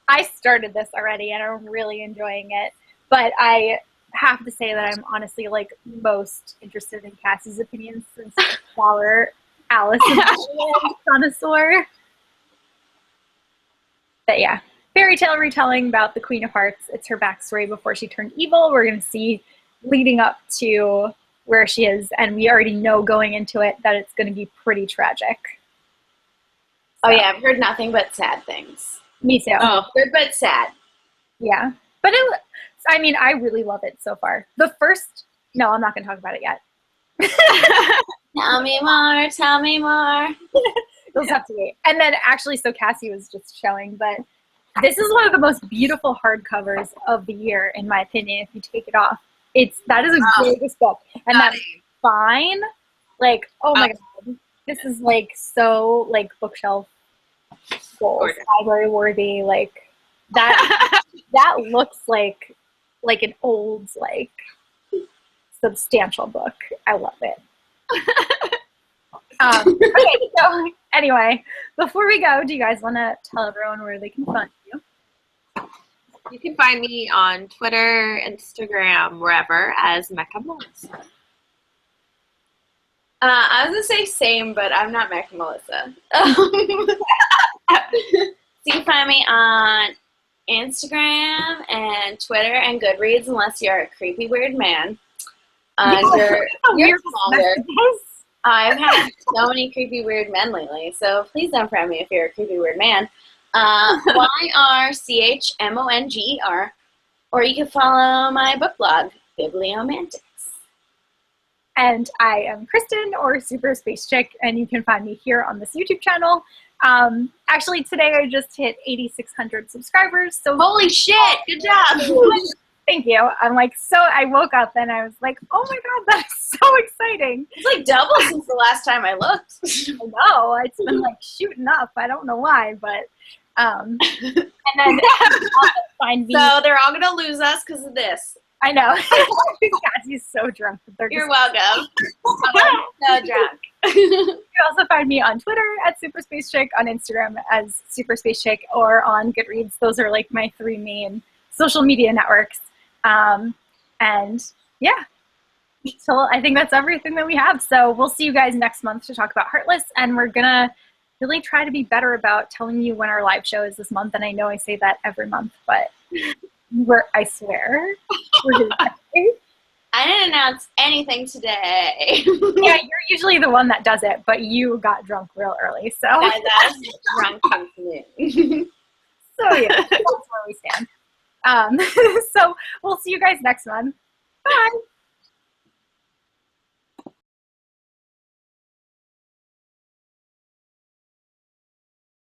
I started this already and I'm really enjoying it, but I have to say that I'm honestly, like, most interested in Cassie's opinions since Laure, Alice, and connoisseur. But yeah, fairy tale retelling about the Queen of Hearts. It's her backstory before she turned evil. We're going to see leading up to where she is, and we already know going into it that it's going to be pretty tragic. Oh yeah, I've heard nothing but sad things. Me too. Oh, good but sad. Yeah, but I really love it so far. No, I'm not going to talk about it yet. Tell me more, tell me more. You'll have to wait. And then actually, so Cassie was just showing, but this is one of the most beautiful hardcovers of the year, in my opinion, if you take it off. That is a gorgeous book. And that spine, like, oh my God. This is like so like bookshelf goals, library worthy, like that that looks like an old, like substantial book. I love it. Okay, so anyway, before we go, do you guys want to tell everyone where they can find you? You can find me on Twitter, Instagram, wherever, as Mecca Melissa. I was going to say same, but I'm not Mecca Melissa. So you can find me on Instagram and Twitter and Goodreads, unless you're a creepy weird man. You're smaller. I've had so many creepy weird men lately, so please don't friend me if you're a creepy weird man. YRCHMONGER, or you can follow my book blog, Bibliomantics. And I am Kristen, or Super Space Chick, and you can find me here on this YouTube channel. Actually, today I just hit 8,600 subscribers. So holy shit! Good job. Thank you. I'm like, so I woke up and I was like, oh my God, that's so exciting. It's like double since the last time I looked. I know. It's been like shooting up. I don't know why, but and then find me. So they're all gonna lose us because of this. I know. Cassie's so drunk. You're welcome. So drunk. You can also find me on Twitter at Super Space Chick, on Instagram as Super Space Chick, or on Goodreads. Those are like my 3 main social media networks. And yeah, so I think that's everything that we have. So we'll see you guys next month to talk about Heartless, and we're gonna really try to be better about telling you when our live show is this month. And I know I say that every month, but I swear. I didn't announce anything today. Yeah, you're usually the one that does it, but you got drunk real early, so. I got drunk company. So yeah, that's where we stand. So we'll see you guys next month. Bye.